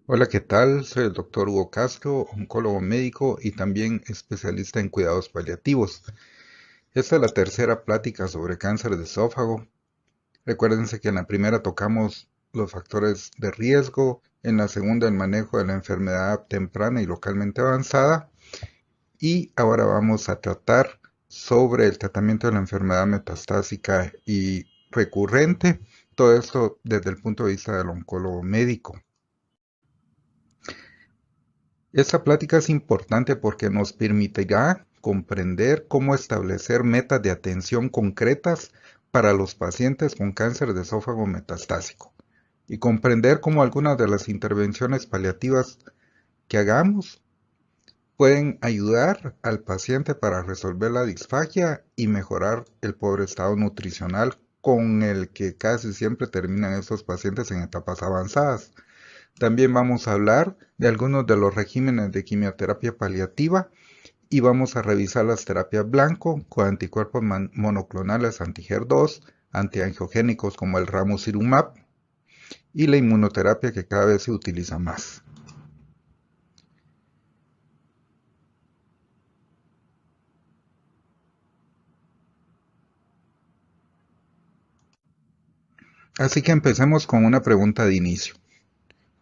Hola, ¿qué tal? Soy el doctor Hugo Castro, oncólogo médico y también especialista en cuidados paliativos. Esta es la tercera plática sobre cáncer de esófago. Recuérdense que en la primera tocamos los factores de riesgo, en la segunda el manejo de la enfermedad temprana y localmente avanzada, y ahora vamos a tratar sobre el tratamiento de la enfermedad metastásica y recurrente, todo esto desde el punto de vista del oncólogo médico. Esta plática es importante porque nos permitirá comprender cómo establecer metas de atención concretas para los pacientes con cáncer de esófago metastásico y comprender cómo algunas de las intervenciones paliativas que hagamos pueden ayudar al paciente para resolver la disfagia y mejorar el pobre estado nutricional con el que casi siempre terminan estos pacientes en etapas avanzadas. También vamos a hablar de algunos de los regímenes de quimioterapia paliativa y vamos a revisar las terapias blanco con anticuerpos monoclonales anti-HER2, antiangiogénicos como el ramucirumab y la inmunoterapia que cada vez se utiliza más. Así que empecemos con una pregunta de inicio.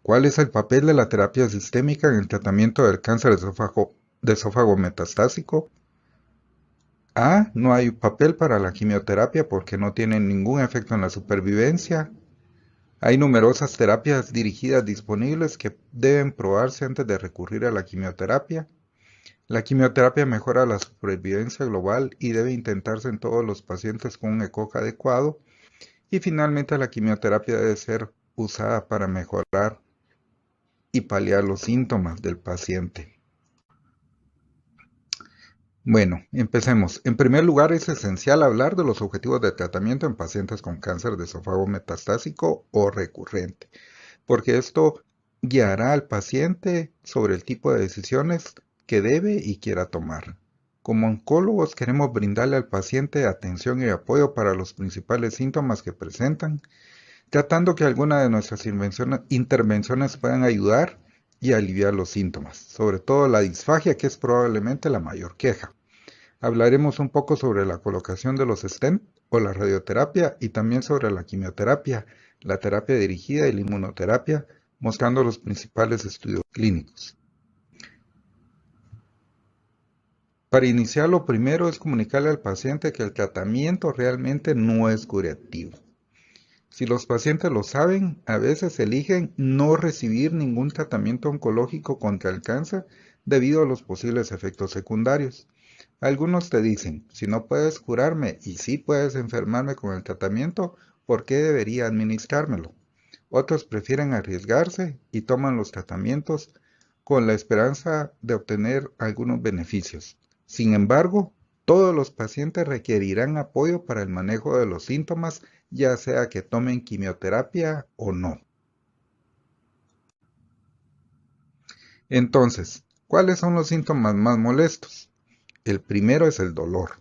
¿Cuál es el papel de la terapia sistémica en el tratamiento del cáncer de esófago metastásico? A. No hay papel para la quimioterapia porque no tiene ningún efecto en la supervivencia. Hay numerosas terapias dirigidas disponibles que deben probarse antes de recurrir a la quimioterapia. La quimioterapia mejora la supervivencia global y debe intentarse en todos los pacientes con un ECOG adecuado. Y finalmente la quimioterapia debe ser usada para mejorar y paliar los síntomas del paciente. Bueno, empecemos. En primer lugar, es esencial hablar de los objetivos de tratamiento en pacientes con cáncer de esófago metastásico o recurrente, porque esto guiará al paciente sobre el tipo de decisiones que debe y quiera tomar. Como oncólogos queremos brindarle al paciente atención y apoyo para los principales síntomas que presentan, tratando que alguna de nuestras intervenciones puedan ayudar y aliviar los síntomas, sobre todo la disfagia, que es probablemente la mayor queja. Hablaremos un poco sobre la colocación de los stent o la radioterapia y también sobre la quimioterapia, la terapia dirigida y la inmunoterapia, mostrando los principales estudios clínicos. Para iniciar, lo primero es comunicarle al paciente que el tratamiento realmente no es curativo. Si los pacientes lo saben, a veces eligen no recibir ningún tratamiento oncológico contra el cáncer debido a los posibles efectos secundarios. Algunos te dicen, si no puedes curarme y sí puedes enfermarme con el tratamiento, ¿por qué debería administrármelo? Otros prefieren arriesgarse y toman los tratamientos con la esperanza de obtener algunos beneficios. Sin embargo, todos los pacientes requerirán apoyo para el manejo de los síntomas, ya sea que tomen quimioterapia o no. Entonces, ¿cuáles son los síntomas más molestos? El primero es el dolor.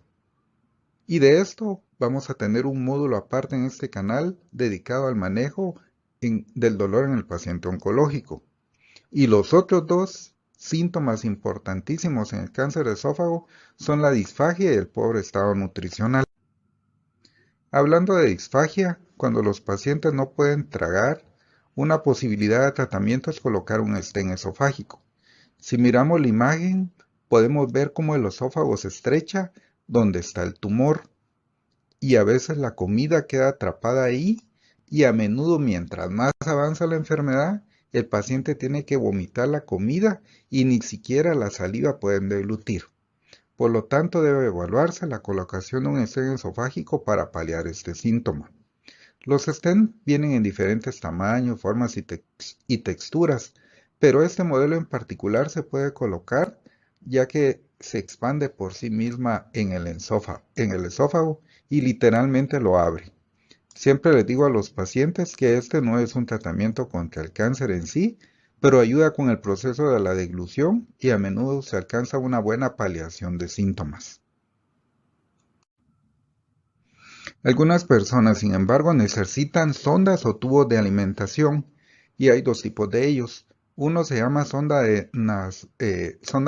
Y de esto vamos a tener un módulo aparte en este canal dedicado al manejo del dolor en el paciente oncológico. Y los otros dos síntomas importantísimos en el cáncer de esófago son la disfagia y el pobre estado nutricional. Hablando de disfagia, cuando los pacientes no pueden tragar, una posibilidad de tratamiento es colocar un stent esofágico. Si miramos la imagen, podemos ver cómo el esófago se estrecha donde está el tumor y a veces la comida queda atrapada ahí y a menudo mientras más avanza la enfermedad, el paciente tiene que vomitar la comida y ni siquiera la saliva pueden deglutir. Por lo tanto, debe evaluarse la colocación de un stent esofágico para paliar este síntoma. Los stent vienen en diferentes tamaños, formas y texturas, pero este modelo en particular se puede colocar ya que se expande por sí misma en el esófago y literalmente lo abre. Siempre les digo a los pacientes que este no es un tratamiento contra el cáncer en sí, pero ayuda con el proceso de la deglución y a menudo se alcanza una buena paliación de síntomas. Algunas personas, sin embargo, necesitan sondas o tubos de alimentación y hay dos tipos de ellos. Uno se llama sonda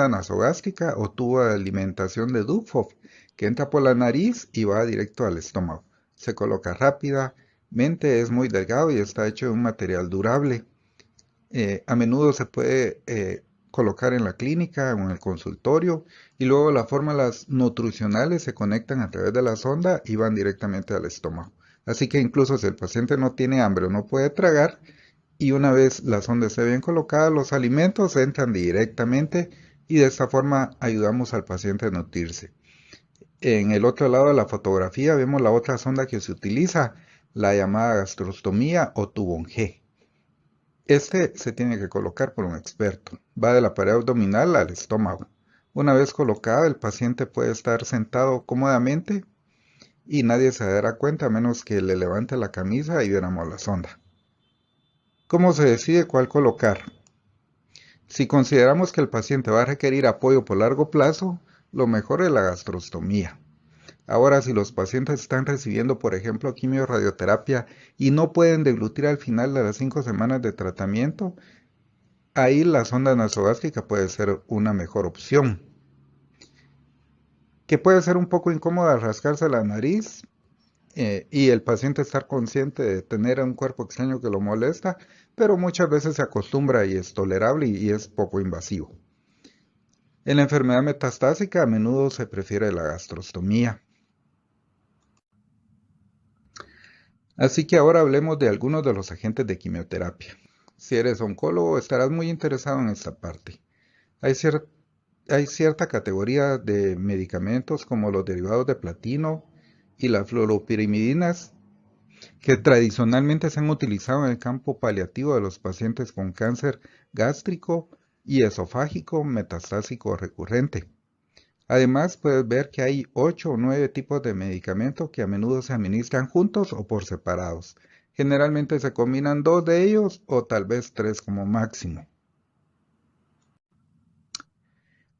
nasogástrica o tubo de alimentación de Dufov, que entra por la nariz y va directo al estómago. Se coloca rápidamente, es muy delgado y está hecho de un material durable. A menudo se puede colocar en la clínica o en el consultorio y luego las fórmulas nutricionales se conectan a través de la sonda y van directamente al estómago. Así que incluso si el paciente no tiene hambre o no puede tragar, y una vez la sonda esté bien colocada, los alimentos entran directamente y de esta forma ayudamos al paciente a nutrirse. En el otro lado de la fotografía vemos la otra sonda que se utiliza, la llamada gastrostomía o tubón G. Este se tiene que colocar por un experto. Va de la pared abdominal al estómago. Una vez colocada, el paciente puede estar sentado cómodamente y nadie se dará cuenta a menos que le levante la camisa y viéramos la sonda. ¿Cómo se decide cuál colocar? Si consideramos que el paciente va a requerir apoyo por largo plazo, lo mejor es la gastrostomía. Ahora, si los pacientes están recibiendo, por ejemplo, quimio-radioterapia y no pueden deglutir al final de las 5 semanas de tratamiento, ahí la sonda nasogástrica puede ser una mejor opción. Que puede ser un poco incómoda rascarse la nariz y el paciente estar consciente de tener un cuerpo extraño que lo molesta, pero muchas veces se acostumbra y es tolerable y es poco invasivo. En la enfermedad metastásica a menudo se prefiere la gastrostomía. Así que ahora hablemos de algunos de los agentes de quimioterapia. Si eres oncólogo estarás muy interesado en esta parte. Hay, hay cierta categoría de medicamentos como los derivados de platino y las fluoropirimidinas que tradicionalmente se han utilizado en el campo paliativo de los pacientes con cáncer gástrico y esofágico metastásico recurrente. Además, puedes ver que hay 8 o 9 tipos de medicamentos que a menudo se administran juntos o por separados. Generalmente se combinan 2 de ellos o tal vez 3 como máximo.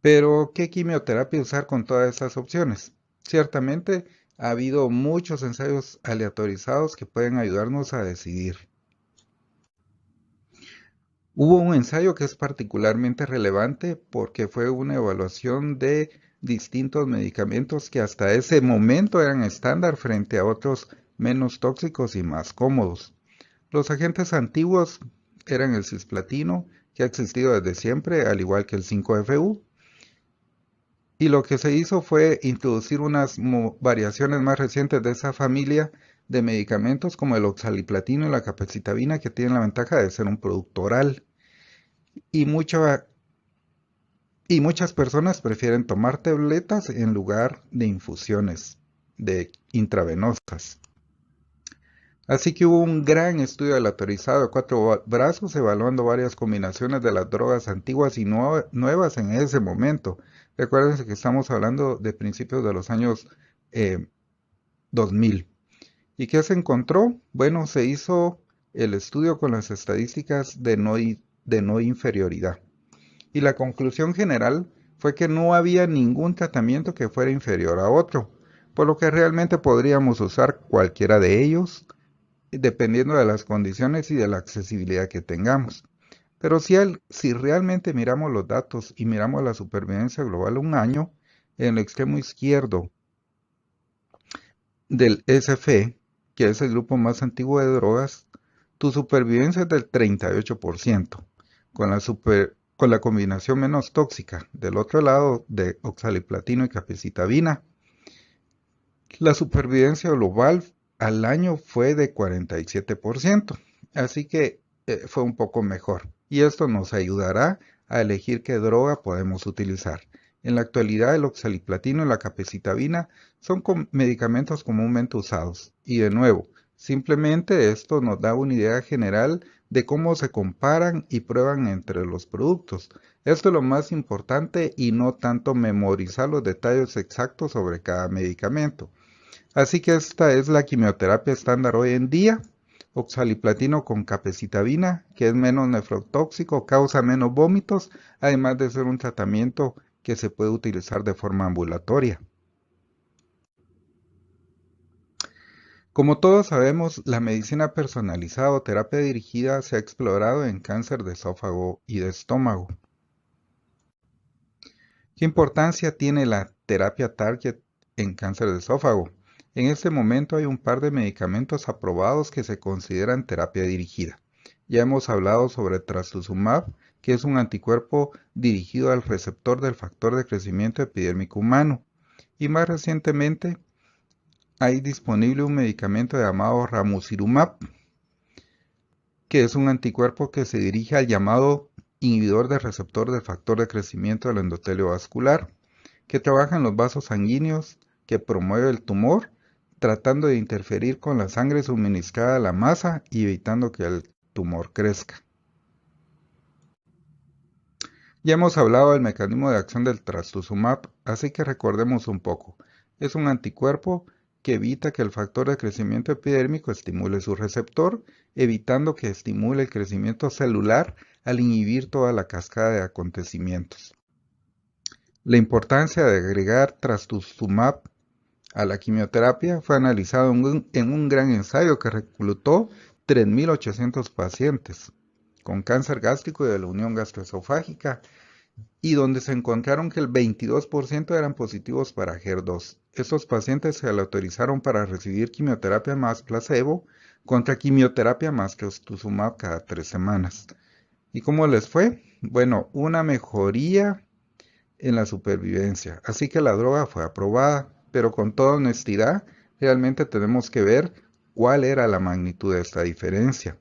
Pero, ¿qué quimioterapia usar con todas estas opciones? Ciertamente, ha habido muchos ensayos aleatorizados que pueden ayudarnos a decidir. Hubo un ensayo que es particularmente relevante porque fue una evaluación de distintos medicamentos que hasta ese momento eran estándar frente a otros menos tóxicos y más cómodos. Los agentes antiguos eran el cisplatino, que ha existido desde siempre, al igual que el 5-FU, y lo que se hizo fue introducir unas variaciones más recientes de esa familia de medicamentos como el oxaliplatino y la capecitabina, que tienen la ventaja de ser un producto oral. Y, muchas personas prefieren tomar tabletas en lugar de infusiones de intravenosas. Así que hubo un gran estudio aleatorizado de 4 brazos evaluando varias combinaciones de las drogas antiguas y nuevas en ese momento. Recuérdense que estamos hablando de principios de los años 2000. ¿Y qué se encontró? Bueno, se hizo el estudio con las estadísticas de no inferioridad. Y la conclusión general fue que no había ningún tratamiento que fuera inferior a otro, por lo que realmente podríamos usar cualquiera de ellos, dependiendo de las condiciones y de la accesibilidad que tengamos. Pero si realmente miramos los datos y miramos la supervivencia global un año, en el extremo izquierdo del SF, que es el grupo más antiguo de drogas, tu supervivencia es del 38%, con la combinación menos tóxica del otro lado de oxaliplatino y capecitabina. La supervivencia global al año fue de 47%, así que fue un poco mejor. Y esto nos ayudará a elegir qué droga podemos utilizar. En la actualidad el oxaliplatino y la capecitabina son medicamentos comúnmente usados. Y de nuevo, simplemente esto nos da una idea general de cómo se comparan y prueban entre los productos. Esto es lo más importante y no tanto memorizar los detalles exactos sobre cada medicamento. Así que esta es la quimioterapia estándar hoy en día. Oxaliplatino con capecitabina, que es menos nefrotóxico, causa menos vómitos, además de ser un tratamiento que se puede utilizar de forma ambulatoria. Como todos sabemos, la medicina personalizada o terapia dirigida se ha explorado en cáncer de esófago y de estómago. ¿Qué importancia tiene la terapia Target en cáncer de esófago? En este momento hay un par de medicamentos aprobados que se consideran terapia dirigida. Ya hemos hablado sobre trastuzumab, que es un anticuerpo dirigido al receptor del factor de crecimiento epidérmico humano. Y más recientemente hay disponible un medicamento llamado ramucirumab, que es un anticuerpo que se dirige al llamado inhibidor del receptor del factor de crecimiento del endotelio vascular, que trabaja en los vasos sanguíneos, que promueve el tumor, tratando de interferir con la sangre suministrada a la masa y evitando que el tumor crezca. Ya hemos hablado del mecanismo de acción del trastuzumab, así que recordemos un poco. Es un anticuerpo que evita que el factor de crecimiento epidérmico estimule su receptor, evitando que estimule el crecimiento celular al inhibir toda la cascada de acontecimientos. La importancia de agregar trastuzumab a la quimioterapia fue analizado en un gran ensayo que reclutó 3.800 pacientes con cáncer gástrico y de la unión gastroesofágica y donde se encontraron que el 22% eran positivos para HER2. Estos pacientes se le autorizaron para recibir quimioterapia más placebo contra quimioterapia más trastuzumab cada 3 semanas. ¿Y cómo les fue? Bueno, una mejoría en la supervivencia, así que la droga fue aprobada, pero con toda honestidad, realmente tenemos que ver cuál era la magnitud de esta diferencia.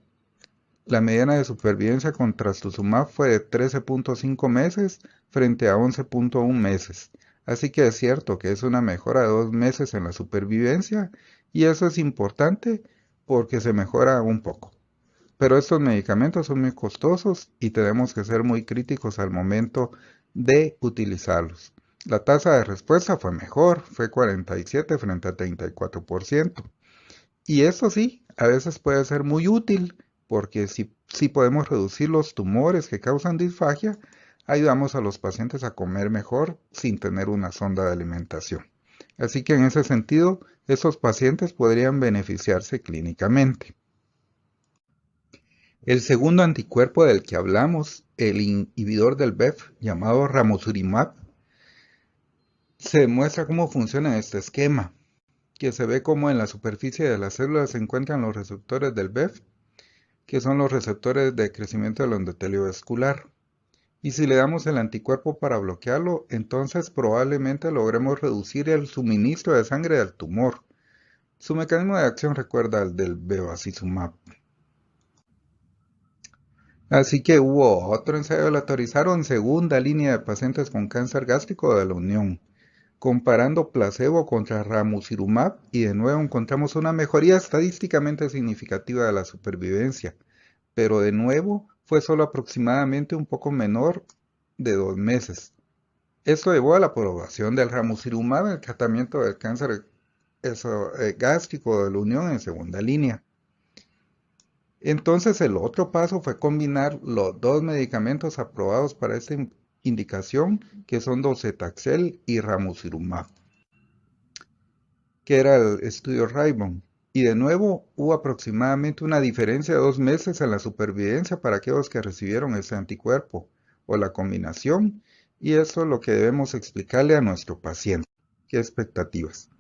La mediana de supervivencia con trastuzumab fue de 13.5 meses frente a 11.1 meses. Así que es cierto que es una mejora de 2 meses en la supervivencia y eso es importante porque se mejora un poco. Pero estos medicamentos son muy costosos y tenemos que ser muy críticos al momento de utilizarlos. La tasa de respuesta fue mejor, fue 47 frente a 34%. Y esto sí, a veces puede ser muy útil porque si podemos reducir los tumores que causan disfagia, ayudamos a los pacientes a comer mejor sin tener una sonda de alimentación. Así que en ese sentido, esos pacientes podrían beneficiarse clínicamente. El segundo anticuerpo del que hablamos, el inhibidor del BEF llamado ramucirumab, se demuestra cómo funciona este esquema, que se ve como en la superficie de las células se encuentran los receptores del BEF, que son los receptores de crecimiento del endotelio vascular. Y si le damos el anticuerpo para bloquearlo, entonces probablemente logremos reducir el suministro de sangre al tumor. Su mecanismo de acción recuerda al del bevacizumab. Así que hubo otro ensayo, lo autorizaron segunda línea de pacientes con cáncer gástrico de la Unión, comparando placebo contra ramucirumab y de nuevo encontramos una mejoría estadísticamente significativa de la supervivencia, pero de nuevo fue solo aproximadamente un poco menor de 2 meses. Esto llevó a la aprobación del ramucirumab en el tratamiento del cáncer gástrico de la Unión en segunda línea. Entonces el otro paso fue combinar los dos medicamentos aprobados para esta indicación, que son docetaxel y ramucirumab, que era el estudio Raymond. Y de nuevo hubo aproximadamente una diferencia de 2 meses en la supervivencia para aquellos que recibieron ese anticuerpo o la combinación, y eso es lo que debemos explicarle a nuestro paciente. ¿Qué expectativas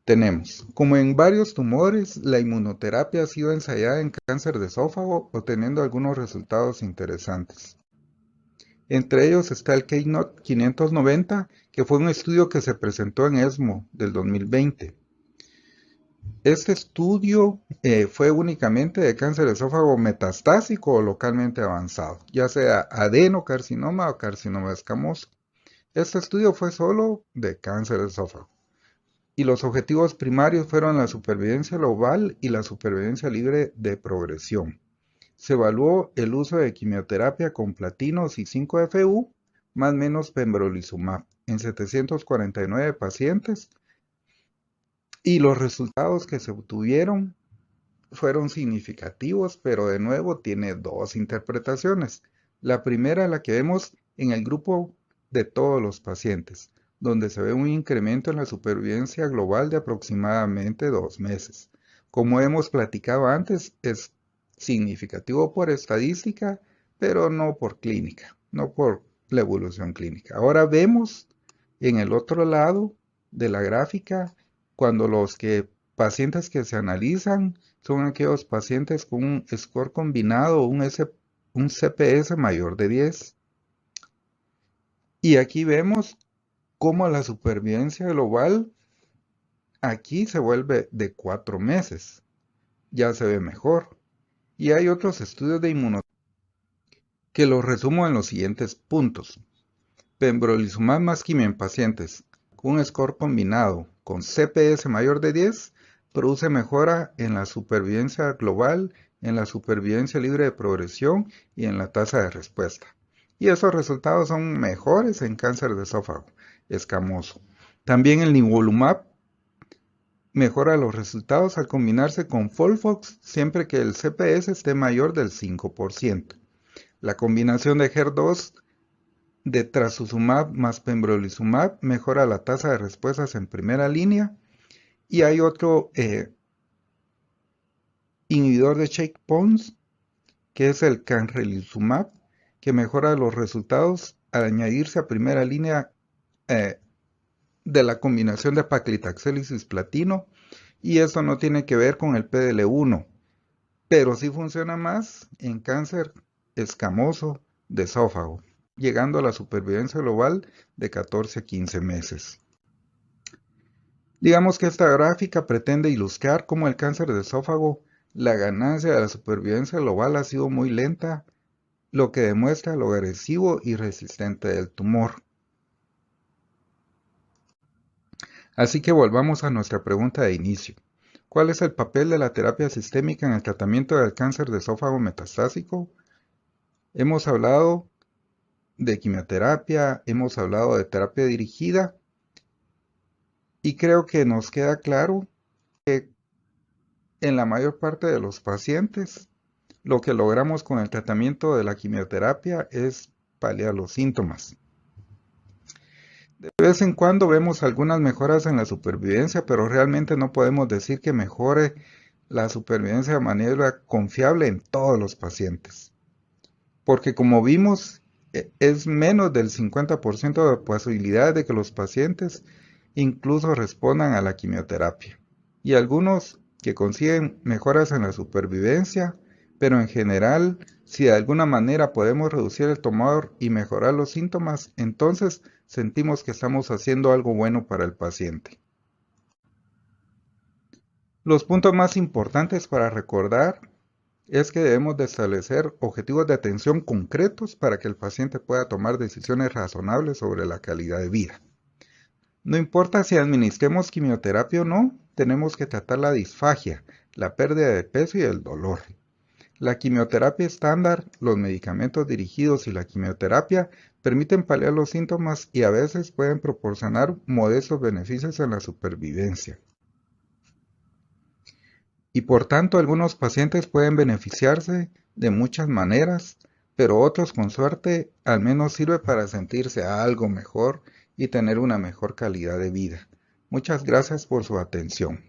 tenemos? Como en varios tumores, la inmunoterapia ha sido ensayada en cáncer de esófago, obteniendo algunos resultados interesantes. Entre ellos está el Keynote 590, que fue un estudio que se presentó en ESMO del 2020. Este estudio fue únicamente de cáncer de esófago metastásico o localmente avanzado, ya sea adenocarcinoma o carcinoma escamoso. Este estudio fue solo de cáncer de esófago. Y los objetivos primarios fueron la supervivencia global y la supervivencia libre de progresión. Se evaluó el uso de quimioterapia con platinos y 5-FU más menos pembrolizumab en 749 pacientes y los resultados que se obtuvieron fueron significativos, pero de nuevo tiene dos interpretaciones. La primera, la que vemos en el grupo de todos los pacientes, donde se ve un incremento en la supervivencia global de aproximadamente 2 meses. Como hemos platicado antes, es significativo por estadística, pero no por clínica, no por la evolución clínica. Ahora vemos en el otro lado de la gráfica, cuando los pacientes que se analizan son aquellos pacientes con un score combinado, un CPS mayor de 10. Y aquí vemos cómo la supervivencia global aquí se vuelve de 4 meses. Ya se ve mejor. Y hay otros estudios de inmunología que los resumo en los siguientes puntos. Pembrolizumab más quimio en pacientes con un score combinado con CPS mayor de 10 produce mejora en la supervivencia global, en la supervivencia libre de progresión y en la tasa de respuesta. Y esos resultados son mejores en cáncer de esófago escamoso. También el nivolumab mejora los resultados al combinarse con FOLFOX siempre que el CPS esté mayor del 5%. La combinación de HER2 de trastuzumab más pembrolizumab mejora la tasa de respuestas en primera línea. Y hay otro inhibidor de checkpoints, que es el canrelizumab, que mejora los resultados al añadirse a primera línea de la combinación de paclitaxel y cisplatino. Y esto no tiene que ver con el PDL1, pero sí funciona más en cáncer escamoso de esófago, llegando a la supervivencia global de 14 a 15 meses. Digamos que esta gráfica pretende ilustrar cómo el cáncer de esófago, la ganancia de la supervivencia global ha sido muy lenta, lo que demuestra lo agresivo y resistente del tumor. Así que volvamos a nuestra pregunta de inicio. ¿Cuál es el papel de la terapia sistémica en el tratamiento del cáncer de esófago metastásico? Hemos hablado de quimioterapia, hemos hablado de terapia dirigida y creo que nos queda claro que en la mayor parte de los pacientes lo que logramos con el tratamiento de la quimioterapia es paliar los síntomas. De vez en cuando vemos algunas mejoras en la supervivencia, pero realmente no podemos decir que mejore la supervivencia de manera confiable en todos los pacientes. Porque como vimos, es menos del 50% de posibilidad de que los pacientes incluso respondan a la quimioterapia. Y algunos que consiguen mejoras en la supervivencia, pero en general, si de alguna manera podemos reducir el tumor y mejorar los síntomas, entonces sentimos que estamos haciendo algo bueno para el paciente. Los puntos más importantes para recordar es que debemos de establecer objetivos de atención concretos para que el paciente pueda tomar decisiones razonables sobre la calidad de vida. No importa si administremos quimioterapia o no, tenemos que tratar la disfagia, la pérdida de peso y el dolor. La quimioterapia estándar, los medicamentos dirigidos y la quimioterapia permiten paliar los síntomas y a veces pueden proporcionar modestos beneficios en la supervivencia. Y por tanto, algunos pacientes pueden beneficiarse de muchas maneras, pero otros con suerte al menos sirve para sentirse algo mejor y tener una mejor calidad de vida. Muchas gracias por su atención.